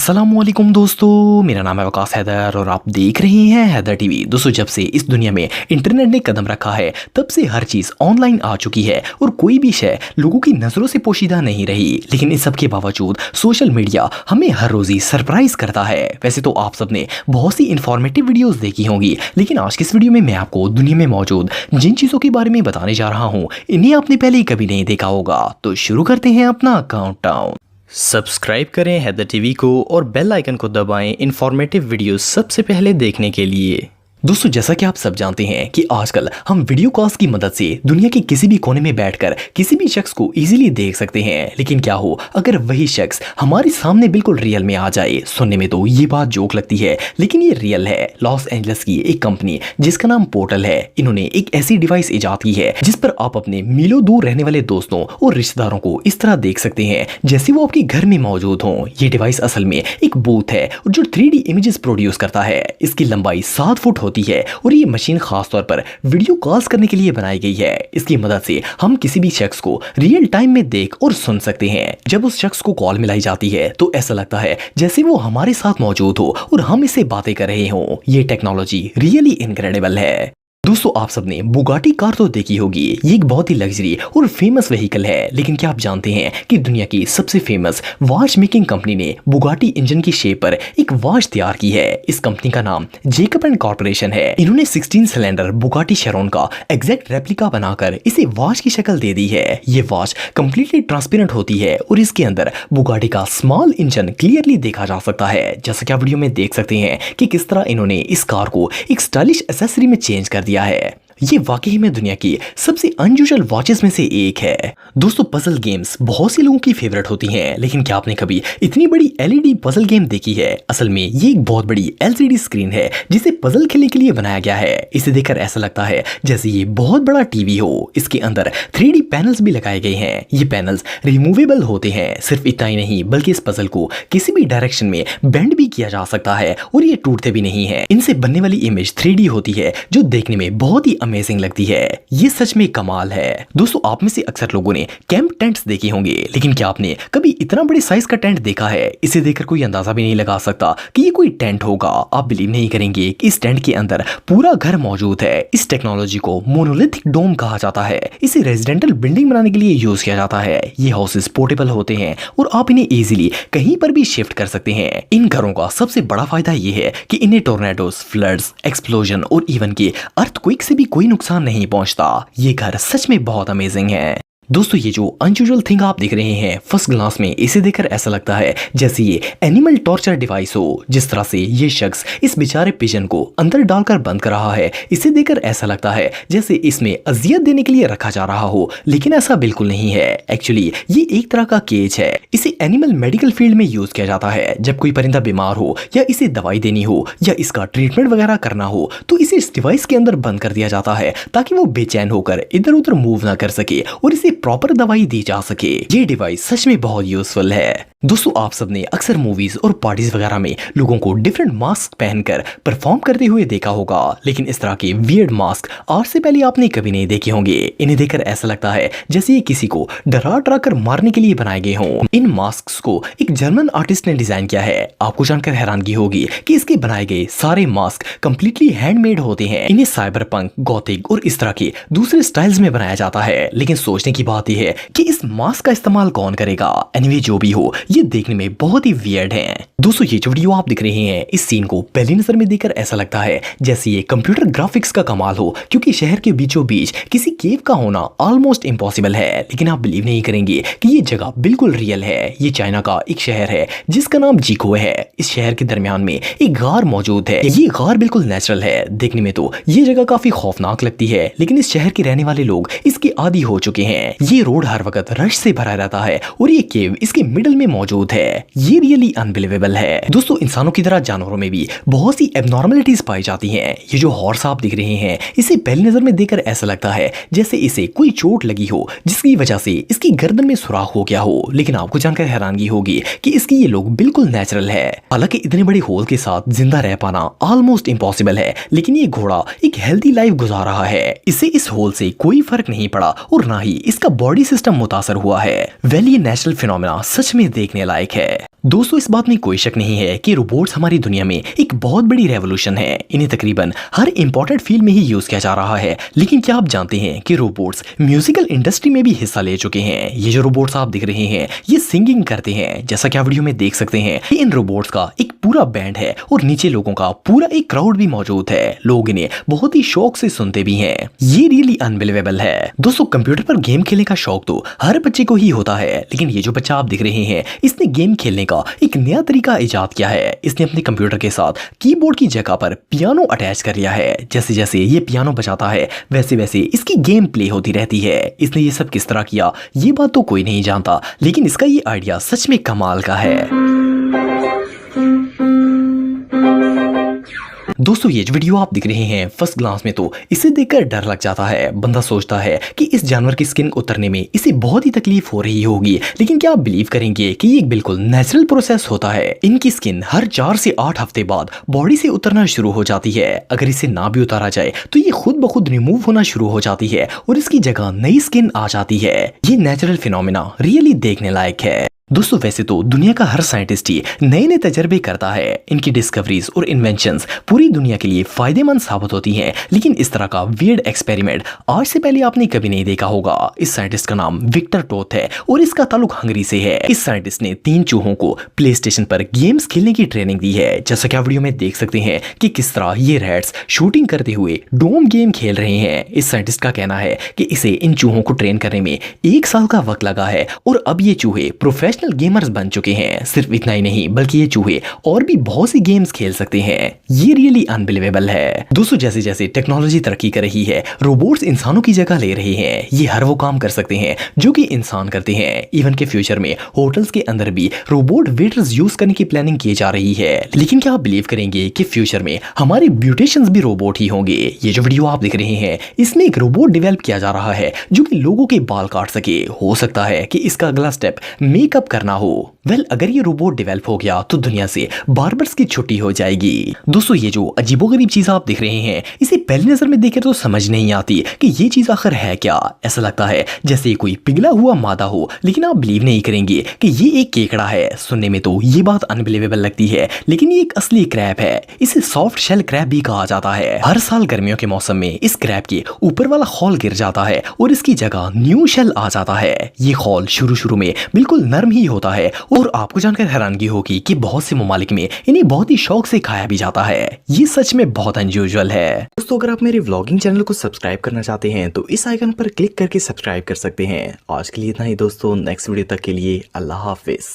अस्सलामुअलैकुम दोस्तों, मेरा नाम है वकास हैदर और आप देख रहे हैं हैदर टीवी। दोस्तों, जब से इस दुनिया में इंटरनेट ने कदम रखा है तब से हर चीज़ ऑनलाइन आ चुकी है और कोई भी शय लोगों की नज़रों से पोशीदा नहीं रही। लेकिन इन सब के बावजूद सोशल मीडिया हमें हर रोज़ ही सरप्राइज करता है। वैसे तो आप सबने बहुत सी इंफॉर्मेटिव वीडियोज़ देखी होंगी, लेकिन आज की इस वीडियो में मैं आपको दुनिया में मौजूद जिन चीज़ों के बारे में बताने जा रहा हूँ इन्हें आपने पहले कभी नहीं देखा होगा। तो शुरू करते हैं अपना काउंटडाउन। सब्सक्राइब करें हैदर टीवी को और बेल आइकन को दबाएं इन्फॉर्मेटिव वीडियो सबसे पहले देखने के लिए। दोस्तों, जैसा कि आप सब जानते हैं कि आजकल हम वीडियो कॉल्स की मदद से दुनिया के किसी भी कोने में बैठकर किसी भी शख्स को इजीली देख सकते हैं। लेकिन क्या हो अगर वही शख्स हमारे सामने बिल्कुल रियल में आ जाए। सुनने में तो ये बात जोक लगती है, लेकिन ये रियल है। लॉस एंजल्स की एक कंपनी जिसका नाम पोर्टल है, इन्होंने एक ऐसी डिवाइस इजाद की है जिस पर आप अपने मीलों दूर रहने वाले दोस्तों और रिश्तेदारों को इस तरह देख सकते हैं जैसे वो आपके घर में मौजूद हों। ये डिवाइस असल में एक बूथ है जो 3D इमेजेस प्रोड्यूस करता है। इसकी लंबाई 7 फुट होती है और ये मशीन खास तौर पर वीडियो कॉल्स करने के लिए बनाई गई है। इसकी मदद से हम किसी भी शख्स को रियल टाइम में देख और सुन सकते हैं। जब उस शख्स को कॉल मिलाई जाती है तो ऐसा लगता है जैसे वो हमारे साथ मौजूद हो और हम इससे बातें कर रहे हों। ये टेक्नोलॉजी रियली इनक्रेडिबल है। दोस्तों, आप सबने बुगाटी कार तो देखी होगी। ये एक बहुत ही लग्जरी और फेमस व्हीकल है, लेकिन क्या आप जानते हैं कि दुनिया की सबसे फेमस वॉच मेकिंग कंपनी ने बुगाटी इंजन की शेप पर एक वॉच तैयार की है। इस कंपनी का नाम जेकब एंड कॉर्पोरेशन है। इन्होंने 16 सिलेंडर बुगाटी शेरोन का एग्जैक्ट रेप्लिका बनाकर इसे वॉच की शक्ल दे दी है। ये वॉच कंप्लीटली ट्रांसपेरेंट होती है और इसके अंदर बुगाटी का स्मॉल इंजन क्लियरली देखा जा सकता है। जैसा कि आप वीडियो में देख सकते हैं कि किस तरह इन्होंने इस कार को एक स्टाइलिश एक्सेसरी में चेंज कर दिया है। ये वाकई में दुनिया की सबसे अनयूजुअल वॉचेस में से एक है। दोस्तों, पजल गेम्स बहुत से लोगों की फेवरेट होती हैं, लेकिन क्या आपने कभी इतनी बड़ी LED पजल गेम देखी है? असल में ये एक बहुत बड़ी LCD स्क्रीन है जिसे पजल खेलने के लिए बनाया गया है। इसे देखकर ऐसा लगता है जैसे ये बहुत बड़ा टीवी हो। इसके अंदर 3D पैनल्स भी लगाए गए हैं। ये पैनल्स रिमूवेबल होते हैं। सिर्फ इतना ही नहीं बल्कि इस पजल को किसी भी डायरेक्शन में बेंड भी किया जा सकता है और ये टूटते भी नहीं है। इनसे बनने वाली इमेज 3D होती है जो देखने में बहुत ही अमेजिंग लगती है। ये सच में कमाल है। दोस्तों, आप में से अक्सर लोगों ने कैंप टेंट्स देखे होंगे, लेकिन क्या आपने कभी इतना बड़े साइज का टेंट देखा है? इसे देखकर कोई अंदाजा भी नहीं लगा सकता कि ये कोई टेंट होगा। आप बिलीव नहीं करेंगे कि इस टेंट के अंदर पूरा घर मौजूद है। इस टेक्नोलॉजी को मोनोलिथिक डोम कहा जाता है। इसे रेजिडेंटल बिल्डिंग बनाने के लिए यूज किया जाता है। ये हाउसेस पोर्टेबल होते हैं और आप इन्हें इजीली कहीं पर भी शिफ्ट कर सकते हैं। इन घरों का सबसे बड़ा फायदा ये है कि इन्हें टोर्नेडोज, फ्लड्स, एक्सप्लोजन और इवन के अर्थक्वेक से भी कोई नुकसान नहीं पहुंचता। ये घर सच में बहुत अमेजिंग है। दोस्तों, ये जो अनयूजुअल थिंग आप देख रहे हैं फर्स्ट ग्लांस में, इसे देखकर ऐसा लगता है जैसे ये एनिमल टॉर्चर डिवाइस हो। जिस तरह से ये शख्स इस बेचारे पिजन को अंदर डालकर बंद कर रहा है, इसे देखकर ऐसा लगता है जैसे इसमें अजियत देने के लिए रखा जा रहा हो, लेकिन ऐसा बिल्कुल नहीं है। एक्चुअली ये एक तरह का केज है। इसे एनिमल मेडिकल फील्ड में यूज किया जाता है। जब कोई परिंदा बीमार हो या इसे दवाई देनी हो या इसका ट्रीटमेंट वगैरह करना हो तो इसे इस डिवाइस के अंदर बंद कर दिया जाता है ताकि वो बेचैन होकर इधर उधर मूव ना कर सके और इसे प्रॉपर दवाई दी जा सके। ये डिवाइस सच में बहुत यूजफुल है। दोस्तों, आप सबने अक्सर मूवीज और पार्टीज वगैरह में लोगों को डिफरेंट मास्क पहनकर परफॉर्म करते हुए देखा होगा, लेकिन इस तरह के वियर्ड मास्क आज से पहले आपने कभी नहीं देखे होंगे। इन्हें देखकर ऐसा लगता है जैसे ये किसी को डरा डरा कर मारने के लिए बनाए गए हों। इन मास्क को एक जर्मन आर्टिस्ट ने डिजाइन किया है। आपको जानकर हैरानगी होगी कि इसके बनाए गए सारे मास्क कंप्लीटली हैंडमेड होते हैं। इन्हें साइबर पंक, गॉथिक और इस तरह के दूसरे स्टाइल्स में बनाया जाता है। लेकिन सोचने की बात यह है कि इस मास्क का इस्तेमाल कौन करेगा? एनीवे, जो भी हो, ये देखने में बहुत ही वियर्ड है। दोस्तों, ये जो वीडियो आप देख रहे हैं इस सीन को पहली नजर में देखकर ऐसा लगता है जैसे ये कंप्यूटर ग्राफिक्स का कमाल हो, क्योंकि शहर के बीचों बीच किसी केव का होना ऑलमोस्ट इम्पॉसिबल है। लेकिन आप बिलीव नहीं करेंगे कि ये जगह बिल्कुल रियल है। ये चाइना का एक शहर है जिसका नाम जीको है। इस शहर के दरमियान में एक गार मौजूद है। ये गार बिल्कुल नेचुरल है। देखने में तो ये जगह काफी खौफनाक लगती है, लेकिन इस शहर के रहने वाले लोग इसके आदी हो चुके हैं। ये रोड हर वक्त रश से भरा रहता है और ये केव इसके मिडल में मौजूद है। ये रियली अनबिलीवेबल है। दोस्तों, इंसानों की तरह जानवरों में भी बहुत सी एबनॉर्मलिटीज पाई जाती हैं। ये जो हॉर्स आप दिख रहे हैं, इसे पहली नजर में देखकर ऐसा लगता है जैसे इसे कोई चोट लगी हो जिसकी वजह से इसकी गर्दन में सुराख हो गया हो, लेकिन आपको जानकर हैरानगी होगी कि इसकी ये लोग बिल्कुल नेचुरल है। हालांकि इतने बड़े होल के साथ जिंदा रह पाना ऑलमोस्ट इम्पॉसिबल है, लेकिन ये घोड़ा एक हेल्दी लाइफ गुजार रहा है। इसे इस होल से कोई फर्क नहीं पड़ा और ना ही इसका बॉडी सिस्टम मुतासर हुआ है। वेल, ये नेचुरल फिनोमेना सच में देखने देखने लायक है। दोस्तों इस बात में कोई शक नहीं है कि रोबोट्स हमारी दुनिया में एक बहुत बड़ी रेवोल्यूशन है। इन्हें तकरीबन हर इंपॉर्टेंट फील्ड में ही यूज किया जा रहा है। लेकिन क्या आप जानते हैं कि रोबोट्स म्यूजिकल इंडस्ट्री में भी हिस्सा ले चुके हैं। ये जो रोबोट्स आप दिख रहे हैं ये सिंगिंग करते हैं। जैसा कि आप वीडियो में देख सकते हैं कि इन रोबोट्स का एक पूरा बैंड है और नीचे लोगों का पूरा एक क्राउड भी मौजूद है। लोग इन्हें बहुत ही शौक से सुनते भी हैं। ये रियली अनबिलीवेबल है। दोस्तों कंप्यूटर पर गेम खेलने का शौक तो हर बच्चे को ही होता है, लेकिन ये जो बच्चा आप दिख रहे हैं इसने गेम खेलने का एक नया तरीका इजाद किया है। इसने अपने कंप्यूटर के साथ कीबोर्ड की जगह पर पियानो अटैच कर लिया है। जैसे जैसे ये पियानो बजाता है वैसे वैसे इसकी गेम प्ले होती रहती है। इसने ये सब किस तरह किया ये बात तो कोई नहीं जानता, लेकिन इसका ये आइडिया सच में कमाल का है। दोस्तों ये जो वीडियो आप दिख रहे हैं फर्स्ट ग्लांस में तो इसे देखकर डर लग जाता है। बंदा सोचता है कि इस जानवर की स्किन उतरने में इसे बहुत ही तकलीफ हो रही होगी, लेकिन क्या आप बिलीव करेंगे कि ये एक बिल्कुल नेचुरल प्रोसेस होता है। इनकी स्किन हर 4 से 8 हफ्ते बाद बॉडी से उतरना शुरू हो जाती है। अगर इसे ना भी उतारा जाए तो ये खुद ब खुद रिमूव होना शुरू हो जाती है और इसकी जगह नई स्किन आ जाती है। ये नेचुरल फिनोमिना रियली देखने लायक है। दोस्तों वैसे तो दुनिया का हर साइंटिस्ट ही नए नए तजर्बे करता है। इनकी डिस्कवरीज और इन्वेंशंस पूरी दुनिया के लिए फायदेमंद साबित होती हैं, लेकिन इस तरह का वियर्ड एक्सपेरिमेंट आज से पहले आपने कभी नहीं देखा होगा। इस साइंटिस्ट का नाम विक्टर टोथ है और इसका ताल्लुक हंगरी से है। इस साइंटिस्ट ने 3 चूहों को प्ले स्टेशन पर गेम्स खेलने की ट्रेनिंग दी है। जैसा कि आप वीडियो में देख सकते हैं कि किस तरह ये रैट्स शूटिंग करते हुए डोम गेम खेल रहे हैं। इस साइंटिस्ट का कहना है कि इसे इन चूहों को ट्रेन करने में 1 साल का वक्त लगा है और अब ये चूहे प्रोफेशनल गेमर्स बन चुके हैं। सिर्फ इतना ही नहीं बल्कि ये चूहे और भी बहुत सी गेम्स खेल सकते हैं। ये रियली अनबिलीवेबल है। दोस्तों जैसे जैसे टेक्नोलॉजी तरक्की कर रही है रोबोट्स इंसानों की जगह ले रहे हैं। ये हर वो काम कर सकते हैं जो कि इंसान करते हैं। इवन के फ्यूचर में होटल्स के अंदर भी रोबोट वेटर्स यूज करने की प्लानिंग की जा रही है। लेकिन क्या आप बिलीव करेंगे कि फ्यूचर में हमारे ब्यूटिशियंस भी रोबोट ही होंगे। ये जो वीडियो आप देख रहे हैं इसमें एक रोबोट डेवलप किया जा रहा है जो कि लोगों के बाल काट सके। हो सकता है कि इसका अगला स्टेप मेकअप करना हो। अगर ये रोबोट डेवलप हो गया तो दुनिया से बार्बर्स की छुट्टी हो जाएगी। दोस्तों ये जो अजीबोगरीब चीज आप देख रहे हैं इसे पहली नजर में देखे तो समझ नहीं आती कि ये चीज आखिर है क्या। ऐसा लगता है जैसे कोई पिघला हुआ मादा हो, लेकिन आप बिलीव नहीं करेंगे कि ये एक केकड़ा है। सुनने में तो ये बात अनबिलीवेबल लगती है, लेकिन ये एक असली क्रैब है। इसे सॉफ्ट शेल क्रैब भी कहा जाता है। हर साल गर्मियों के मौसम में इस क्रैब के ऊपर वाला खौल गिर जाता है और इसकी जगह न्यू शेल आ जाता है। ये खौल शुरू में बिल्कुल नर्म ही होता है और आपको जानकर हैरानगी होगी कि बहुत से ममालिक में इन्हें बहुत ही शौक से खाया भी जाता है। ये सच में बहुत अनयूजुअल है। दोस्तों अगर आप मेरे व्लॉगिंग चैनल को सब्सक्राइब करना चाहते हैं तो इस आइकन पर क्लिक करके सब्सक्राइब कर सकते हैं। आज के लिए इतना ही दोस्तों, नेक्स्ट वीडियो तक के लिए अल्लाह हाफिज।